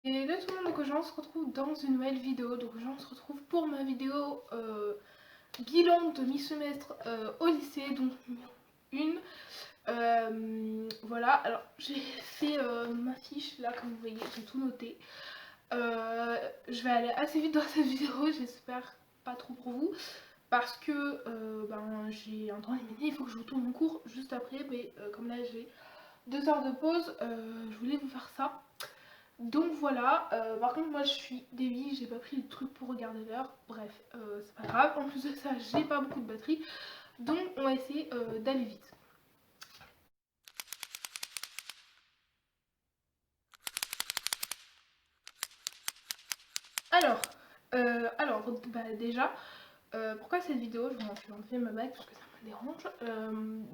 Et là tout le monde, donc aujourd'hui on se retrouve dans une nouvelle vidéo. Donc aujourd'hui on se retrouve pour ma vidéo bilan de mi-semestre au lycée, donc une. Voilà, alors j'ai fait ma fiche là, comme vous voyez, j'ai tout noté. Je vais aller assez vite dans cette vidéo, j'espère pas trop pour vous, parce que j'ai un temps limité, il faut que je retourne en cours juste après, mais comme là j'ai 2 heures de pause, je voulais vous faire ça. Donc voilà, par contre moi je suis débile, j'ai pas pris le truc pour regarder l'heure, bref, c'est pas grave, en plus de ça j'ai pas beaucoup de batterie, donc on va essayer d'aller vite. Alors, déjà, pourquoi cette vidéo, je vais enlever ma bague parce que ça me dérange,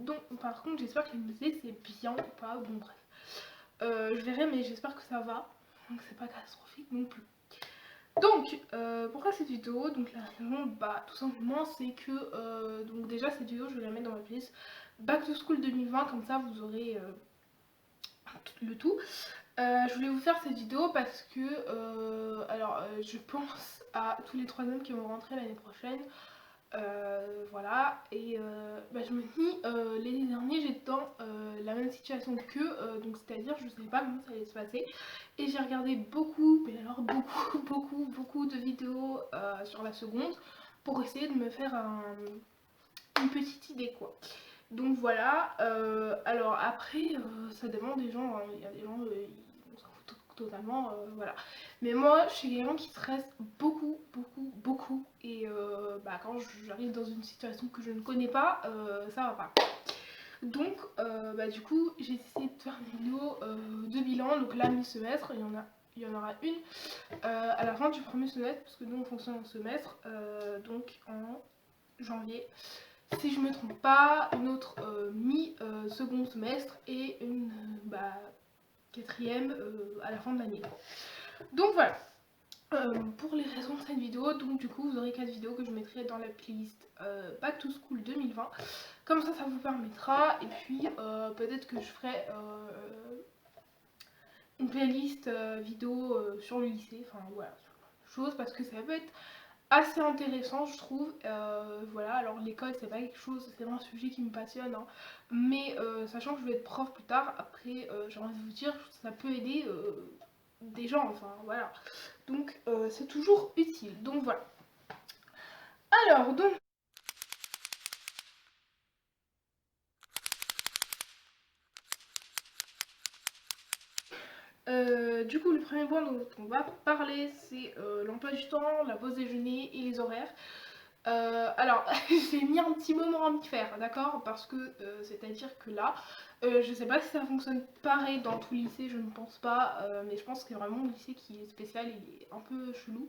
donc par contre j'espère que la musée c'est bien ou pas, bon bref, je verrai mais j'espère que ça va, donc c'est pas catastrophique non plus. Donc, pourquoi cette vidéo? Donc la raison, tout simplement, c'est que donc déjà cette vidéo, je vais la mettre dans ma playlist Back to School 2020, comme ça vous aurez le tout. Je voulais vous faire cette vidéo parce que, je pense à tous les troisièmes qui vont rentrer l'année prochaine. Voilà, et je me dis, l'année dernière j'étais dans la même situation qu'eux, donc c'est-à-dire je ne savais pas comment ça allait se passer. Et j'ai regardé beaucoup, mais alors beaucoup, beaucoup de vidéos sur la seconde pour essayer de me faire une petite idée quoi. Donc voilà, alors après, ça dépend des gens, hein. Il y a des gens, ils s'en foutent totalement, voilà. Mais moi, je suis quelqu'un qui stresse beaucoup, beaucoup, beaucoup. Et quand j'arrive dans une situation que je ne connais pas, ça va pas. Donc, du coup, j'ai essayé de faire une vidéo de bilan. Donc là, mi-semestre, il y en aura une à la fin du premier semestre, parce que nous, on fonctionne en semestre, donc en janvier si je me trompe pas, une autre mi-second semestre et une quatrième à la fin de l'année. Donc voilà, pour les raisons de cette vidéo, donc du coup vous aurez 4 vidéos que je mettrai dans la playlist Back to School 2020. Comme ça vous permettra, et puis peut-être que je ferai une playlist vidéo sur le lycée, enfin voilà, chose parce que ça peut être assez intéressant je trouve. Voilà, alors l'école c'est pas quelque chose, c'est pas un sujet qui me passionne, hein. Mais sachant que je vais être prof plus tard, après j'ai envie de vous dire, ça peut aider des gens, enfin voilà. Donc c'est toujours utile, donc voilà. Alors donc du coup le premier point dont on va parler c'est l'emploi du temps, la pause déjeuner et les horaires. Alors, j'ai mis un petit moment à m'y faire, d'accord? Parce que, c'est-à-dire que là, je sais pas si ça fonctionne pareil dans tout lycée, je ne pense pas, mais je pense que vraiment le lycée qui est spécial, il est un peu chelou.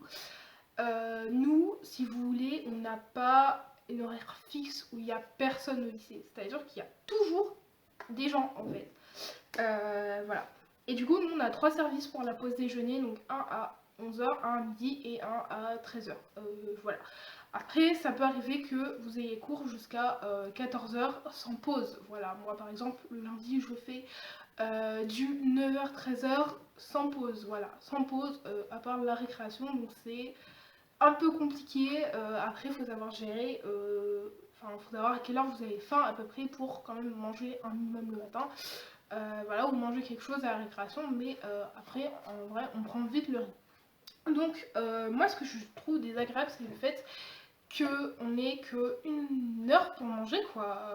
Nous, si vous voulez, on n'a pas une horaire fixe où il y a personne au lycée. C'est-à-dire qu'il y a toujours des gens, en fait. Voilà. Et du coup, nous, on a 3 services pour la pause déjeuner, donc un à 11 h, un à midi et un à 13 h. Voilà. Après, ça peut arriver que vous ayez cours jusqu'à 14 h sans pause. Voilà, moi par exemple, le lundi, je fais du 9 h 13 h sans pause. Voilà, sans pause, à part la récréation, donc c'est un peu compliqué. Après, il faut savoir gérer. Enfin, il faut savoir à quelle heure vous avez faim à peu près pour quand même manger un minimum le matin. Voilà, ou manger quelque chose à la récréation, mais après, en vrai, on prend vite le rythme. Donc, moi, ce que je trouve désagréable, c'est le fait qu'on n'ait qu'une heure pour manger, quoi.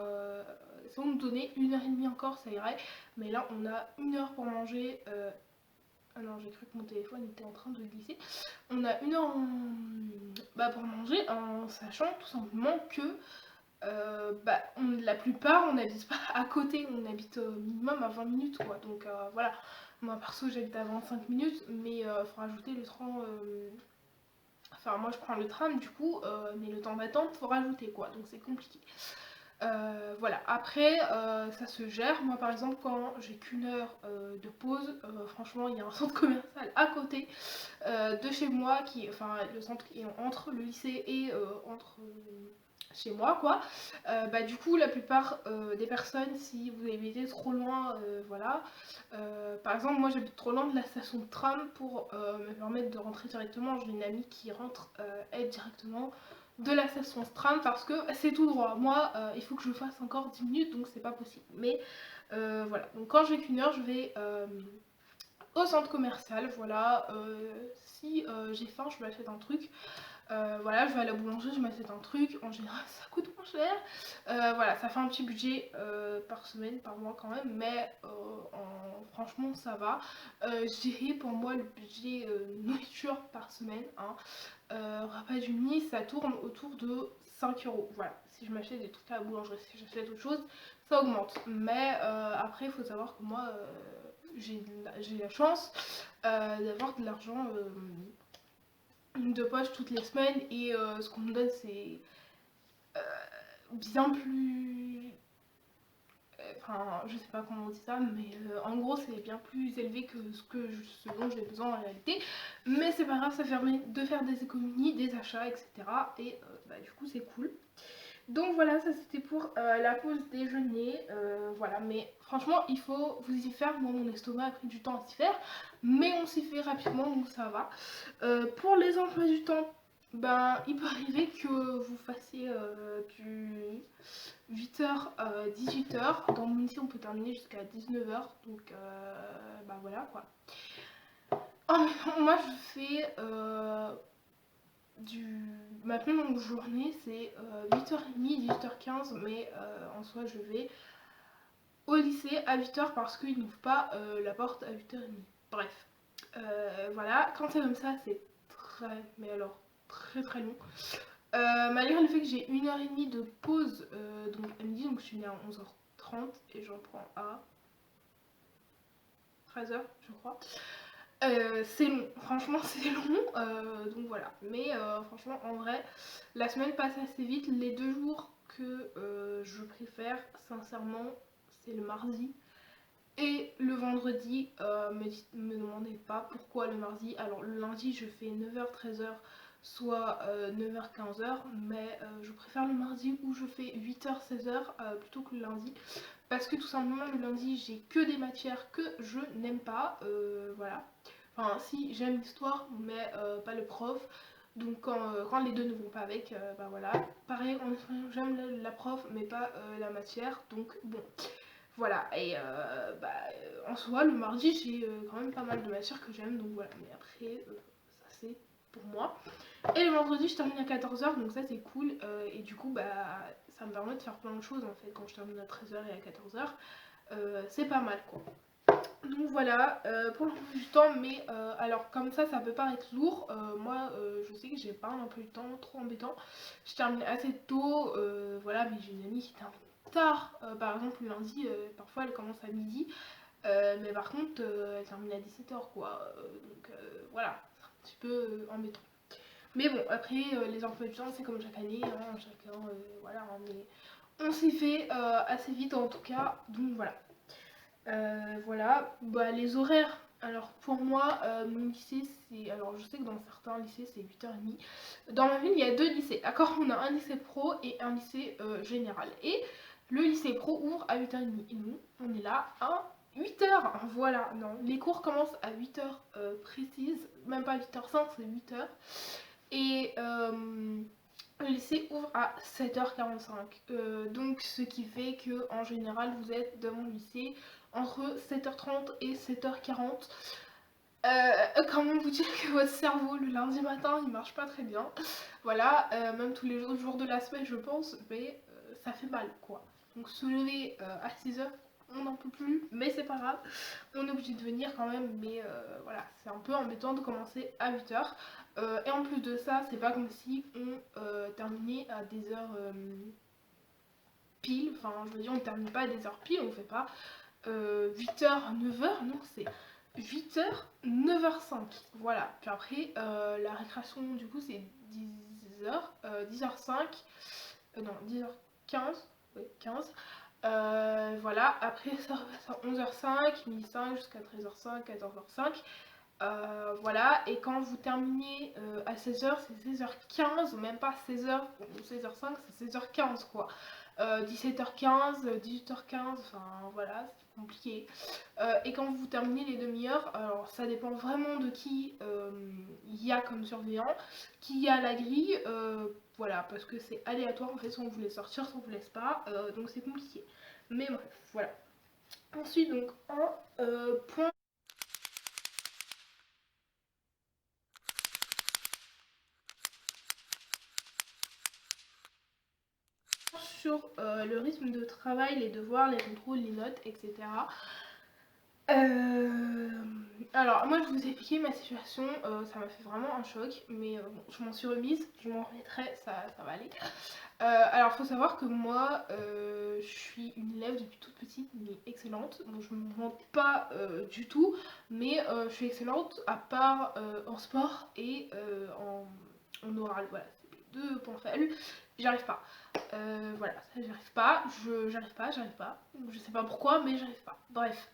Si on nous donnait 1 h 30 encore, ça irait. Mais là, on a 1 heure pour manger. Ah non, j'ai cru que mon téléphone était en train de glisser. On a 1 heure pour manger, en sachant tout simplement que la plupart on n'habite pas à côté, on habite au minimum à 20 minutes quoi. Donc voilà, moi perso j'habite à 25 minutes, mais il faut rajouter le train. Enfin moi je prends le tram du coup, mais le temps d'attente faut rajouter quoi, donc c'est compliqué. Voilà, après ça se gère. Moi par exemple quand j'ai qu'une heure de pause, franchement il y a un centre commercial à côté de chez moi, enfin le centre qui est entre le lycée et entre chez moi quoi. Bah du coup la plupart des personnes, si vous habitez trop loin, voilà, par exemple moi j'habite trop loin de la station de tram pour me permettre de rentrer directement. J'ai une amie qui rentre elle directement de la station de tram parce que c'est tout droit. Moi il faut que je fasse encore 10 minutes donc c'est pas possible. Mais voilà, donc quand j'ai qu'une heure je vais au centre commercial, voilà, si j'ai faim je m'achète un truc. Voilà, je vais à la boulangerie, je m'achète un truc, en général ça coûte moins cher. Voilà, ça fait un petit budget par semaine, par mois quand même, mais franchement ça va. Je dirais pour moi le budget nourriture par semaine, hein, repas du midi, ça tourne autour de 5 euros. Voilà, si je m'achète des trucs à la boulangerie, si j'achète autre chose, ça augmente. Mais après, il faut savoir que moi, j'ai la chance d'avoir de l'argent de poche toutes les semaines et ce qu'on me donne c'est euh, bien plus, enfin je sais pas comment on dit ça, mais en gros c'est bien plus élevé que ce dont j'ai besoin en réalité, mais c'est pas grave, ça permet de faire des économies, des achats, etc. Et bah, du coup c'est cool. Donc voilà, ça c'était pour la pause déjeuner, voilà, mais franchement il faut vous y faire. Moi mon estomac a pris du temps à s'y faire, mais on s'y fait rapidement donc ça va. Pour les emplois du temps, ben il peut arriver que vous fassiez du 8h 18h. Dans mon lycée on peut terminer jusqu'à 19h, donc bah voilà quoi. Oh, moi je fais ma plus longue journée c'est 8h30, 18h15, mais en soi je vais au lycée à 8h parce qu'ils n'ouvrent pas la porte à 8h30. Bref, voilà, quand c'est comme ça c'est très, mais alors très très long. Malgré le fait que j'ai 1h30 de pause donc à midi, donc je suis née à 11h30 et j'en prends à 13h je crois. C'est long, franchement c'est long, donc voilà. Mais franchement en vrai, la semaine passe assez vite. Les 2 jours que je préfère sincèrement, c'est le mardi et le vendredi. Me demandez pas pourquoi le mardi. Alors le lundi je fais 9h 13h soit 9h 15h, mais je préfère le mardi où je fais 8h 16h plutôt que le lundi, parce que tout simplement le lundi j'ai que des matières que je n'aime pas, voilà. Enfin si, j'aime l'histoire mais pas le prof, donc quand les deux ne vont pas avec, bah voilà. Pareil en espagnol, j'aime la prof mais pas la matière, donc bon voilà. Et bah, en soi le mardi j'ai quand même pas mal de matières que j'aime, donc voilà. Mais après ça c'est pour moi. Et le vendredi je termine à 14h, donc ça c'est cool, et du coup bah ça me permet de faire plein de choses en fait quand je termine à 13h et à 14h. C'est pas mal quoi. Donc voilà pour l'emploi du temps, mais alors comme ça peut paraître lourd. Moi je sais que j'ai pas un emploi du temps trop embêtant. Je termine assez tôt, voilà, mais j'ai une amie qui termine tard. Par exemple le lundi, parfois elle commence à midi, mais par contre elle termine à 17h quoi. Donc voilà, c'est un petit peu embêtant. Mais bon, après, les emplois du temps, c'est comme chaque année, hein, chacun, voilà, hein, mais on s'y fait assez vite en tout cas, donc voilà. Voilà, bah, les horaires, alors pour moi, mon lycée, c'est, alors je sais que dans certains lycées, c'est 8h30. Dans ma ville, il y a 2 lycées, d'accord. On a un lycée pro et un lycée général. Et le lycée pro ouvre à 8h30. Et nous, on est là à 8h. Voilà, non, les cours commencent à 8h précises, même pas 8h05, c'est 8h. Et le lycée ouvre à 7h45. Donc ce qui fait que en général vous êtes dans mon lycée entre 7h30 et 7h40. Comment vous dire que votre cerveau le lundi matin il marche pas très bien. Voilà, même tous les autres jours de la semaine je pense, mais ça fait mal quoi. Donc se lever à 6h, on n'en peut plus, mais c'est pas grave, on est obligé de venir quand même, mais voilà, c'est un peu embêtant de commencer à 8h. Et en plus de ça, c'est pas comme si on terminait à des heures pile, enfin je veux dire on termine pas à des heures pile, on fait pas 8h 9h, non c'est 8h 9h05, voilà. Puis après la récréation du coup c'est 10h 10h05, non 10h15, oui 15. Voilà, après ça repasse à 11h05, midi 5 jusqu'à 13h05, 14h05. Voilà, et quand vous terminez à 16h, c'est 16h15, même pas 16h ou 16h05, c'est 16h15 quoi. 17h15, 18h15, enfin voilà, c'est compliqué. Et quand vous terminez les demi-heures, alors ça dépend vraiment de qui il y a comme surveillant, qui a la grille, voilà, parce que c'est aléatoire en fait, soit on vous laisse sortir, soit on vous laisse pas, donc c'est compliqué. Mais bref, voilà. Ensuite, donc, un point sur le rythme de travail, les devoirs, les contrôles, les notes, etc. Alors, moi, je vous ai expliqué ma situation, ça m'a fait vraiment un choc, mais bon, je m'en suis remise, je m'en remettrai, ça va aller. Alors, faut savoir que moi, je suis une élève depuis toute petite, mais excellente. Bon, je me rends pas du tout, mais je suis excellente, à part en sport et en oral. Voilà, c'est les deux points faibles. J'arrive pas. Voilà, ça j'arrive pas, j'arrive pas. Je sais pas pourquoi, mais j'arrive pas. Bref.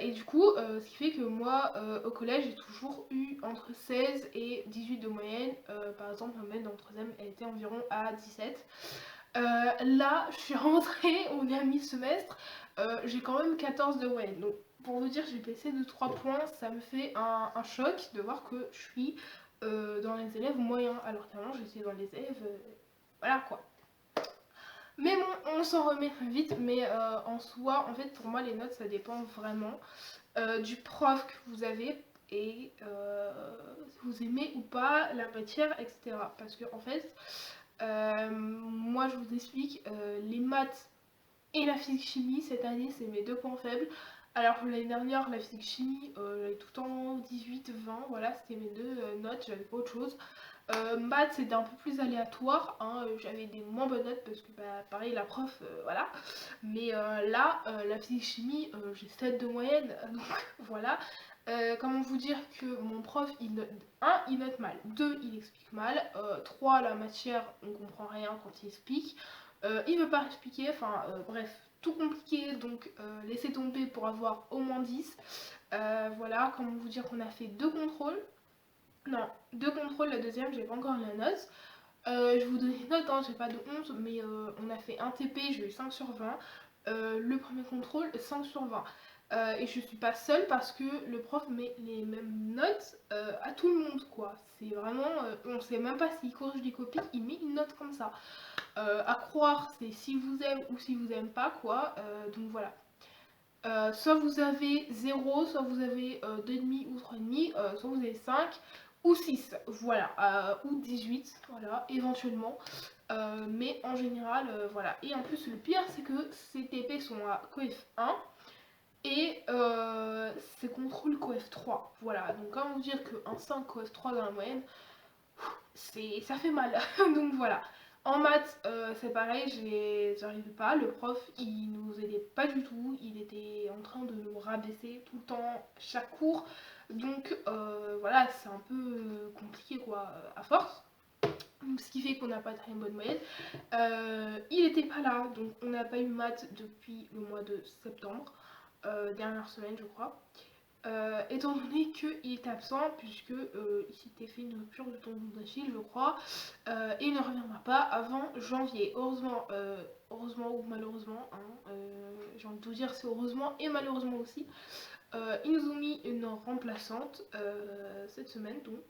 Et du coup, ce qui fait que moi, au collège, j'ai toujours eu entre 16 et 18 de moyenne. Par exemple, ma moyenne en 3ème, elle était environ à 17. Là, je suis rentrée, on est à mi-semestre, j'ai quand même 14 de moyenne. Donc, pour vous dire, j'ai baissé de 3 points, ça me fait un choc de voir que je suis dans les élèves moyens, alors qu'avant, j'étais dans les élèves... voilà quoi. Mais bon, on s'en remet très vite, mais en soi, en fait, pour moi, les notes, ça dépend vraiment du prof que vous avez et si vous aimez ou pas la matière, etc. Parce que, en fait, moi, je vous explique, les maths et la physique-chimie, cette année, c'est mes deux points faibles. Alors que l'année dernière, la physique-chimie, j'avais tout le temps 18, 20, voilà, c'était mes deux notes, j'avais pas autre chose. Maths c'était un peu plus aléatoire, hein, j'avais des moins bonnes notes parce que bah, pareil la prof, voilà. Mais là, la physique chimie, j'ai 7 de moyenne, donc voilà. Comment vous dire que mon prof, il note 1, il note mal, 2, il explique mal, 3, la matière, on comprend rien quand il explique, il veut pas expliquer, enfin bref, tout compliqué, donc laissez tomber pour avoir au moins 10. Voilà, comment vous dire qu'on a fait deux contrôles. Non, deux contrôles, la deuxième, j'ai pas encore la note. Je vous donne une note, hein, j'ai pas de honte, mais on a fait un TP, j'ai eu 5 sur 20. Le premier contrôle, 5 sur 20. Et je suis pas seule parce que le prof met les mêmes notes à tout le monde, quoi. C'est vraiment, on sait même pas s'il corrige des copies, il met une note comme ça. À croire, c'est si vous aime ou si vous aime pas, quoi. Donc voilà. Soit vous avez 0, soit vous avez 2,5 ou 3,5, soit vous avez 5 ou 6, voilà, ou 18, voilà, éventuellement. Mais en général, voilà. Et en plus, le pire, c'est que ces TP sont à coef 1 et ces contrôles coef 3. Voilà, donc comment vous dire qu'un 5 coef 3 dans la moyenne, ça fait mal. Donc voilà. En maths, c'est pareil, j'arrivais pas. Le prof, il nous aidait pas du tout. Il était en train de nous rabaisser tout le temps, chaque cours. Donc voilà, c'est un peu compliqué quoi, à force. Donc, ce qui fait qu'on n'a pas très bonne moyenne. Il était pas là, donc on n'a pas eu maths depuis le mois de septembre. Dernière semaine, je crois. Étant donné qu'il est absent, puisque il s'était fait une rupture de tendon d'Achille, je crois, et il ne reviendra pas avant janvier. Heureusement, heureusement ou malheureusement, hein, j'ai envie de vous dire c'est heureusement et malheureusement aussi. Ils nous ont mis une remplaçante cette semaine, donc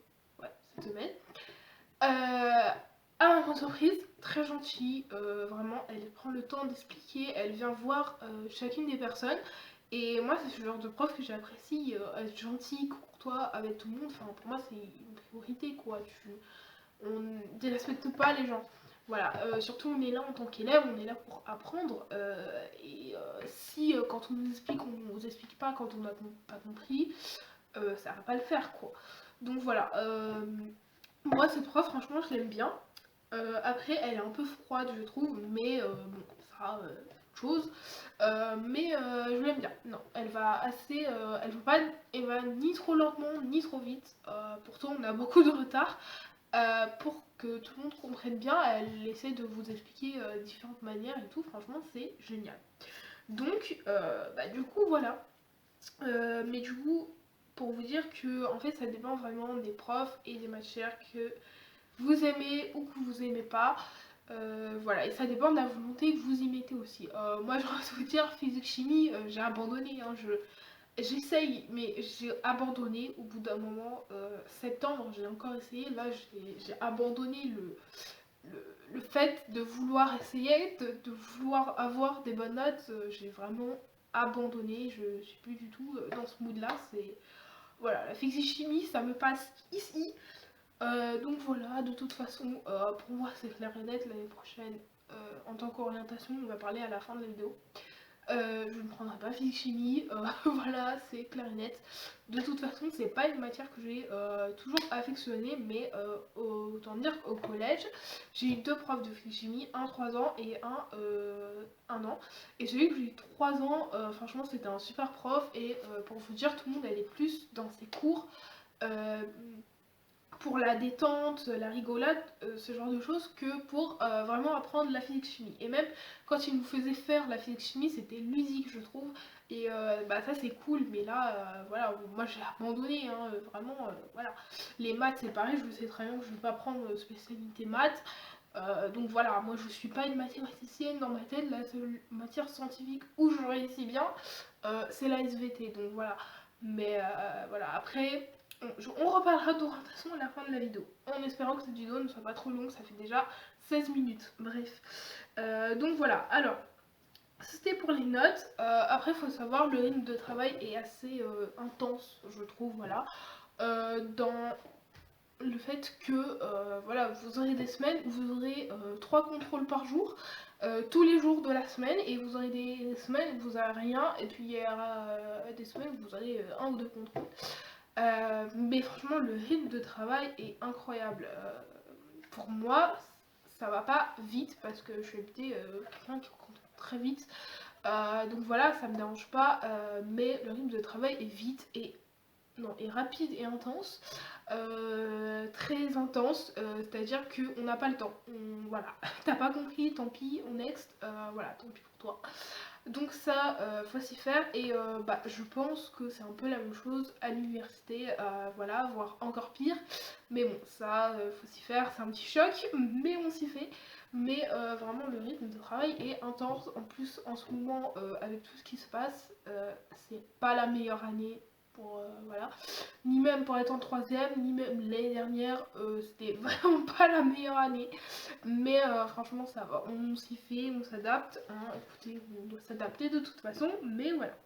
ouais, cette semaine. À une entreprise très gentille, vraiment, elle prend le temps d'expliquer, elle vient voir chacune des personnes. Et moi, c'est ce genre de prof que j'apprécie, être gentil, courtois avec tout le monde. Enfin, pour moi, c'est une priorité, quoi. On ne dérespecte pas les gens. Voilà, surtout on est là en tant qu'élève, on est là pour apprendre. Et si quand on nous explique, on ne nous explique pas quand on n'a pas compris, ça va pas le faire, quoi. Donc voilà, moi, cette prof, franchement, je l'aime bien. Après, elle est un peu froide, je trouve, mais bon, ça, autre chose. Mais je l'aime bien. Non, elle va assez. Elle va pas, elle va ni trop lentement, ni trop vite. Pourtant, on a beaucoup de retard. Pour que tout le monde comprenne bien, elle essaie de vous expliquer différentes manières et tout. Franchement, c'est génial. Donc, bah, du coup, voilà. Mais du coup, pour vous dire que en fait ça dépend vraiment des profs et des matières que vous aimez ou que vous aimez pas. Voilà, et ça dépend de la volonté que vous y mettez aussi. Moi, je dois vous dire, physique chimie, j'ai abandonné. Hein, j'essaye, mais j'ai abandonné au bout d'un moment. Septembre, j'ai encore essayé. Là, j'ai abandonné le fait de vouloir essayer, de vouloir avoir des bonnes notes. J'ai vraiment abandonné. Je suis plus du tout dans ce mood-là. C'est voilà, la physique chimie, ça me passe ici. Donc voilà, de toute façon, pour moi c'est clair et net, l'année prochaine, en tant qu'orientation, on va parler à la fin de la vidéo. Je ne prendrai pas physique chimie, voilà, c'est clair et net. De toute façon, c'est pas une matière que j'ai toujours affectionnée, mais autant dire qu'au collège, j'ai eu deux profs de physique chimie, un 3 ans et un an. Et celui que j'ai eu 3 ans, franchement, c'était un super prof, et pour vous dire, tout le monde allait plus dans ses cours. Euh, pour la détente, la rigolade, ce genre de choses, que pour vraiment apprendre la physique-chimie. Et même quand ils nous faisaient faire la physique-chimie, c'était ludique, je trouve. Et bah ça c'est cool, mais là, voilà, moi j'ai abandonné, hein, vraiment, voilà. Les maths c'est pareil, je sais très bien que je ne vais pas prendre spécialité maths. Donc voilà, moi je suis pas une mathématicienne dans ma tête, la seule matière scientifique où je réussis bien, c'est la SVT, donc voilà. Mais voilà, après, on reparlera d'orientation à la fin de la vidéo, en espérant que cette vidéo ne soit pas trop longue, ça fait déjà 16 minutes, bref. Donc voilà, alors, c'était pour les notes. Après, il faut savoir, le rythme de travail est assez intense, je trouve, voilà. Dans le fait que voilà, vous aurez des semaines où vous aurez 3 contrôles par jour, tous les jours de la semaine, et vous aurez des semaines où vous n'avez rien, et puis il y aura des semaines où vous aurez un ou deux contrôles. Mais franchement, le rythme de travail est incroyable. Pour moi, ça va pas vite parce que je suis habituée quelqu'un qui compte très vite. Donc voilà, ça me dérange pas, mais le rythme de travail est vite et non, est rapide et intense, très intense, c'est-à-dire qu'on n'a pas le temps. Voilà, t'as pas compris, tant pis, on next, voilà, tant pis pour toi. Donc ça, faut s'y faire, et bah, je pense que c'est un peu la même chose à l'université, voilà, voire encore pire. Mais bon, ça, faut s'y faire, c'est un petit choc, mais on s'y fait. Mais vraiment, le rythme de travail est intense. En plus, en ce moment, avec tout ce qui se passe, c'est pas la meilleure année pour voilà, ni même pour être en troisième, ni même l'année dernière, c'était vraiment pas la meilleure année. Mais franchement, ça va, on s'y fait, on s'adapte, hein. Écoutez, on doit s'adapter de toute façon, mais voilà.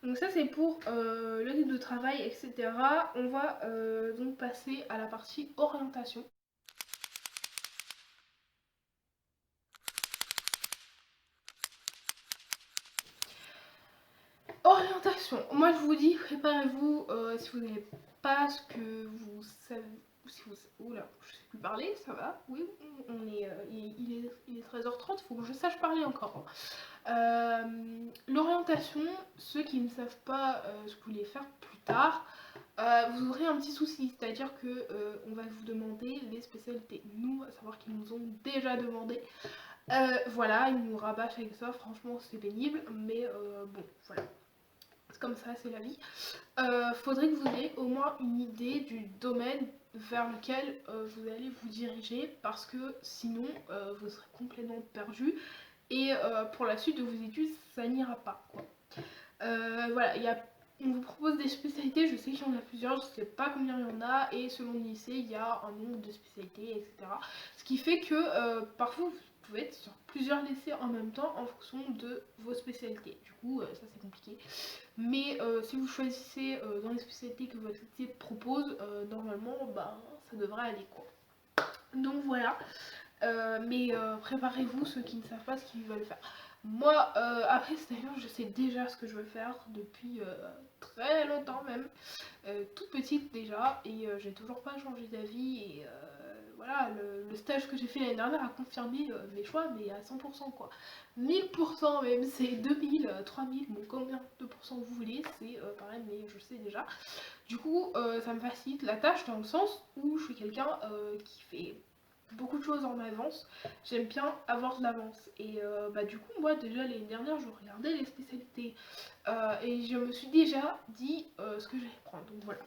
Donc ça c'est pour le rythme de travail, etc. On va donc passer à la partie orientation. Orientation, moi je vous dis, préparez-vous, si vous n'avez pas ce que vous savez, si vous, oula, je sais plus parler, ça va, oui, on est, il est 13h30, il faut que je sache parler encore. L'orientation, ceux qui ne savent pas ce que vous voulez faire plus tard, vous aurez un petit souci, c'est-à-dire que on va vous demander les spécialités. Nous, à savoir qu'ils nous ont déjà demandé. Voilà, ils nous rabâchent avec ça, franchement c'est pénible, mais bon, voilà. C'est comme ça, c'est la vie. Faudrait que vous ayez au moins une idée du domaine vers lequel vous allez vous diriger, parce que sinon vous serez complètement perdu, et pour la suite de vos études ça n'ira pas, quoi. Voilà, on vous propose des spécialités, je sais qu'il y en a plusieurs, je sais pas combien il y en a, et selon le lycée il y a un nombre de spécialités, etc. Ce qui fait que parfois vous pouvez être sur plusieurs lycées en même temps en fonction de vos spécialités. Du coup, ça c'est compliqué. Mais si vous choisissez dans les spécialités que votre lycée propose, normalement, bah, ça devrait aller, quoi. Donc voilà. Mais préparez-vous, ceux qui ne savent pas ce qu'ils veulent faire. Moi, après cette année, je sais déjà ce que je veux faire depuis très longtemps même, toute petite déjà, et j'ai toujours pas changé d'avis, et voilà, le stage que j'ai fait l'année dernière a confirmé mes choix, mais à 100% quoi. 1000% même, c'est 2000, 3000, bon combien de pourcents vous voulez, c'est pareil, mais je sais déjà. Du coup, ça me facilite la tâche dans le sens où je suis quelqu'un qui fait beaucoup de choses en avance. J'aime bien avoir de l'avance. Et bah, du coup, moi, déjà l'année dernière, je regardais les spécialités. Et je me suis déjà dit ce que j'allais prendre. Donc voilà.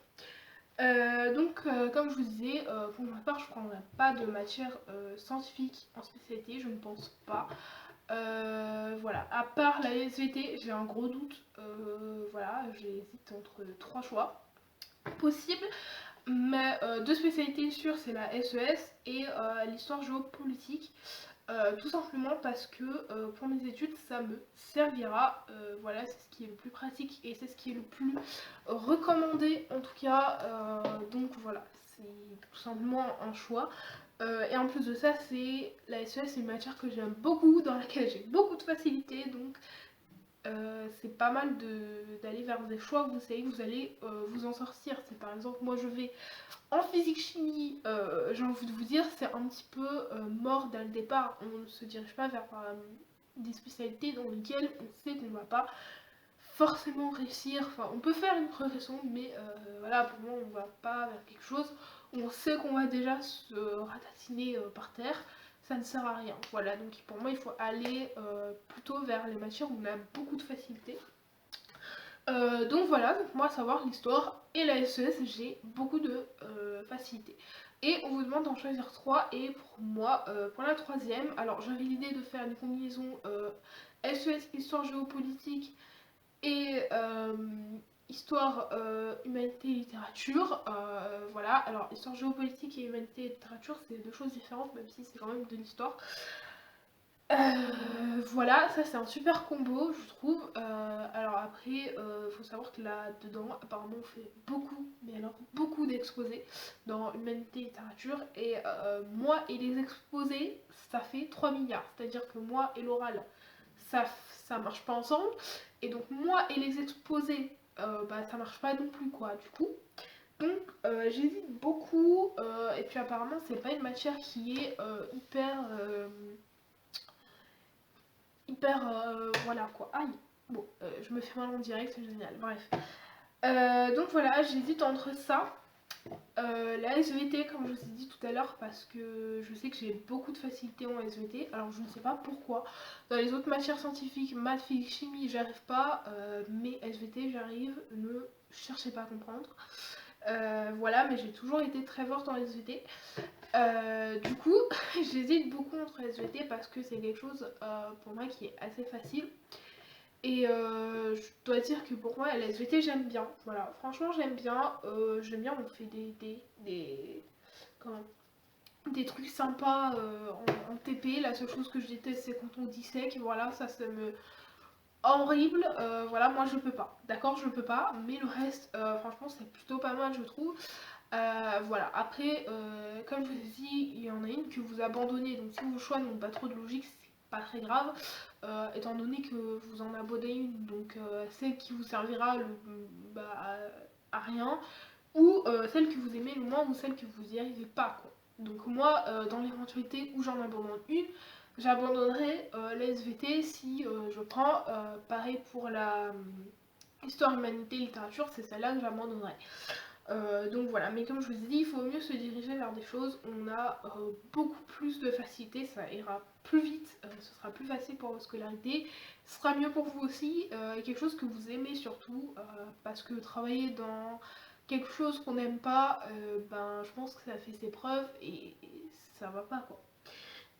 Comme je vous disais, pour ma part, je ne prendrai pas de matière scientifique en spécialité, je ne pense pas. Voilà, à part la SVT, j'ai un gros doute. Voilà, j'hésite entre trois choix possibles. Mais deux spécialités sûres, c'est la SES et l'histoire géopolitique. Tout simplement parce que pour mes études, ça me servira. Voilà, c'est ce qui est le plus pratique et c'est ce qui est le plus recommandé en tout cas. Donc voilà, c'est tout simplement un choix. Et en plus de ça, la SES, c'est une matière que j'aime beaucoup, dans laquelle j'ai beaucoup de facilité. Donc c'est pas mal d'aller vers des choix où vous savez que vous allez vous en sortir. C'est par exemple, moi je vais en physique-chimie, j'ai envie de vous dire, c'est un petit peu mort dès le départ. On ne se dirige pas vers des spécialités dans lesquelles on sait qu'on ne va pas forcément réussir. Enfin, on peut faire une progression, mais voilà, pour moi, on ne va pas vers quelque chose où on sait qu'on va déjà se ratatiner par terre. Ça ne sert à rien. Voilà, donc pour moi, il faut aller plutôt vers les matières où on a beaucoup de facilité. Donc voilà, donc moi, à savoir l'histoire et la SES, j'ai beaucoup de facilité. Et on vous demande d'en choisir 3, et pour moi, pour la troisième, alors j'avais l'idée de faire une combinaison SES, histoire géopolitique et histoire, humanité, littérature. Voilà, alors histoire géopolitique et humanité et littérature, c'est deux choses différentes, même si c'est quand même de l'histoire. Voilà, ça c'est un super combo, je trouve. Alors après, faut savoir que là-dedans, apparemment, on fait beaucoup, mais alors beaucoup d'exposés dans Humanité et Littérature. Et moi et les exposés, ça fait 3 milliards. C'est-à-dire que moi et l'oral, ça marche pas ensemble. Et donc moi et les exposés, bah ça marche pas non plus, quoi, du coup. Donc j'hésite beaucoup. Et puis apparemment, c'est pas une matière qui est hyper voilà quoi. Aïe, bon, je me fais mal en direct, c'est génial. Bref. Donc voilà, j'hésite entre ça, la SVT, comme je vous ai dit tout à l'heure, parce que je sais que j'ai beaucoup de facilité en SVT. Alors je ne sais pas pourquoi. Dans les autres matières scientifiques, maths, physique, chimie, j'arrive pas, mais SVT, j'arrive. Ne cherchez pas à comprendre. Voilà, mais j'ai toujours été très forte en SVT. Du coup, j'hésite beaucoup entre SVT parce que c'est quelque chose pour moi qui est assez facile. Et je dois dire que pour moi, la SVT, j'aime bien. Voilà, franchement, j'aime bien. On fait comment, des trucs sympas en TP. La seule chose que je déteste, c'est quand on dissèque. Voilà, ça me horrible. Voilà, moi, je peux pas. D'accord, je peux pas. Mais le reste, franchement, c'est plutôt pas mal, je trouve. Voilà, après, comme je vous ai dit, il y en a une que vous abandonnez, donc si vos choix n'ont pas trop de logique, c'est pas très grave, étant donné que vous en abonnez une, donc celle qui vous servira bah, à rien, ou celle que vous aimez le moins, ou celle que vous n'y arrivez pas, quoi. Donc moi, dans l'éventualité où j'en abandonne une, j'abandonnerai la SVT si je prends, pareil pour la histoire, humanité, littérature, c'est celle-là que j'abandonnerai. Donc voilà, mais comme je vous ai dit, il faut mieux se diriger vers des choses où on a beaucoup plus de facilité, ça ira plus vite, ce sera plus facile pour votre scolarité, ce sera mieux pour vous aussi, et quelque chose que vous aimez surtout, parce que travailler dans quelque chose qu'on n'aime pas, ben je pense que ça fait ses preuves et ça va pas, quoi.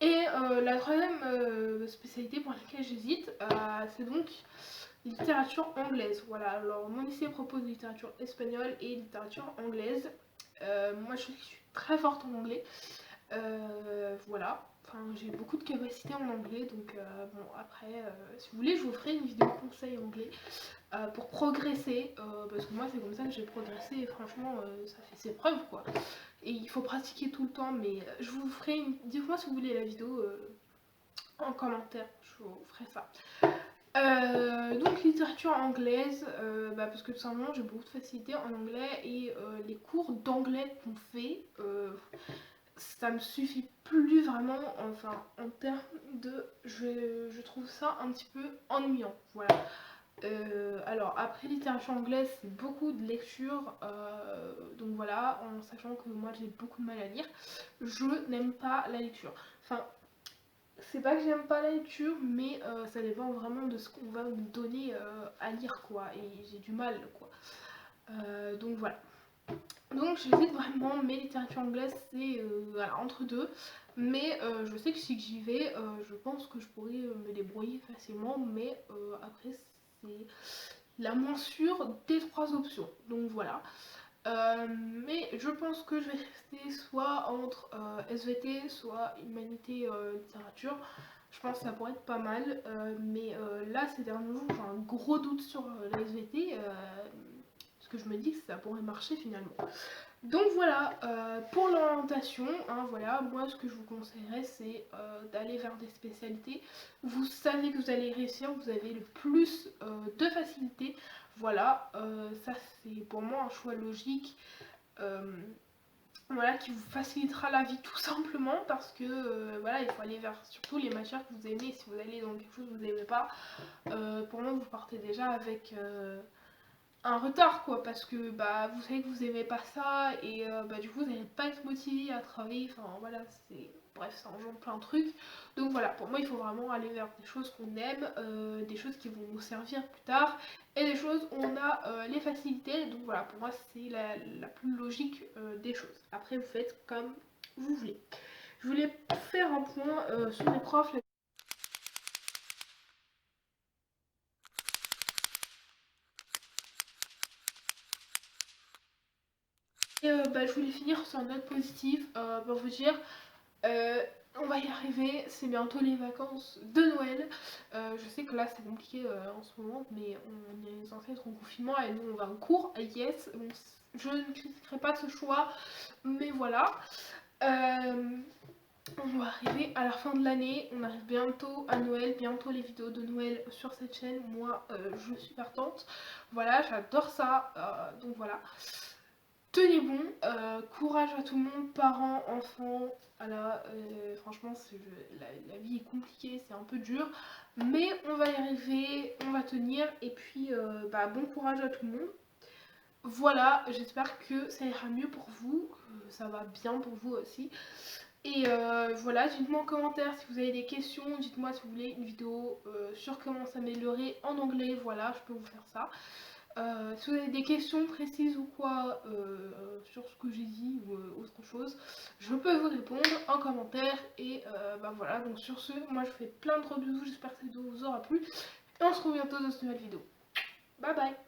Et la troisième spécialité pour laquelle j'hésite, c'est donc littérature anglaise. Voilà, alors mon lycée propose littérature espagnole et littérature anglaise. Moi je suis très forte en anglais. Voilà, enfin j'ai beaucoup de capacités en anglais, donc bon après, si vous voulez, je vous ferai une vidéo conseil anglais pour progresser, parce que moi c'est comme ça que j'ai progressé et franchement ça fait ses preuves, quoi. Et il faut pratiquer tout le temps, mais je vous ferai une... Dites-moi si vous voulez la vidéo en commentaire, je vous ferai ça. Donc littérature anglaise, bah, parce que tout simplement j'ai beaucoup de facilité en anglais et les cours d'anglais qu'on fait, ça me suffit plus vraiment, enfin en termes de... Je trouve ça un petit peu ennuyant, voilà. Alors après littérature anglaise c'est beaucoup de lecture, donc voilà, en sachant que moi j'ai beaucoup de mal à lire, je n'aime pas la lecture. Enfin, c'est pas que j'aime pas la lecture, mais ça dépend vraiment de ce qu'on va me donner à lire quoi, et j'ai du mal quoi. Donc voilà. Donc j'hésite vraiment, mais littérature anglaise c'est voilà, entre deux. Mais je sais que si j'y vais, je pense que je pourrais me débrouiller facilement, mais après c'est la moins sûre des trois options. Donc voilà. Mais je pense que je vais rester soit entre SVT, soit humanité littérature. Je pense que ça pourrait être pas mal. Mais là, ces derniers jours, j'ai un gros doute sur la SVT. Parce que je me dis que ça pourrait marcher finalement. Donc voilà, pour l'orientation, hein, voilà, moi ce que je vous conseillerais c'est d'aller vers des spécialités où vous savez que vous allez réussir, vous avez le plus de facilité. Voilà, ça c'est pour moi un choix logique, euh, voilà, qui vous facilitera la vie tout simplement parce que voilà, il faut aller vers surtout les matières que vous aimez. Si vous allez dans quelque chose que vous n'aimez pas, pour moi vous partez déjà avec un retard quoi, parce que bah vous savez que vous aimez pas ça et bah du coup vous n'allez pas être motivé à travailler, enfin voilà, c'est bref, ça engendre plein de trucs. Donc voilà, pour moi il faut vraiment aller vers des choses qu'on aime, des choses qui vont nous servir plus tard et des choses où on a les facilités. Donc voilà, pour moi c'est la plus logique des choses. Après vous faites comme vous voulez. Je voulais faire un point sur les profs. Et bah, je voulais finir sur une note positive pour vous dire Euh, on va y arriver, c'est bientôt les vacances de Noël. Je sais que là c'est compliqué en ce moment, mais on est censé être en confinement et nous on va en cours. Yes, bon, je ne critiquerai pas ce choix, mais voilà. Euh, on va arriver à la fin de l'année, on arrive bientôt à Noël, bientôt les vidéos de Noël sur cette chaîne. Moi je suis partante. Voilà, j'adore ça, donc voilà. Tenez bon, courage à tout le monde, parents, enfants, voilà, franchement la vie est compliquée, c'est un peu dur, mais on va y arriver, on va tenir, et puis bah, bon courage à tout le monde. Voilà, j'espère que ça ira mieux pour vous, que ça va bien pour vous aussi. Et voilà, dites-moi en commentaire si vous avez des questions, dites-moi si vous voulez une vidéo sur comment s'améliorer en anglais, voilà, je peux vous faire ça. Si vous avez des questions précises ou quoi sur ce que j'ai dit ou autre chose, je peux vous répondre en commentaire. Et bah voilà, donc sur ce, moi je vous fais plein de gros bisous, j'espère que cette vidéo vous aura plu. Et on se retrouve bientôt dans une nouvelle vidéo. Bye bye.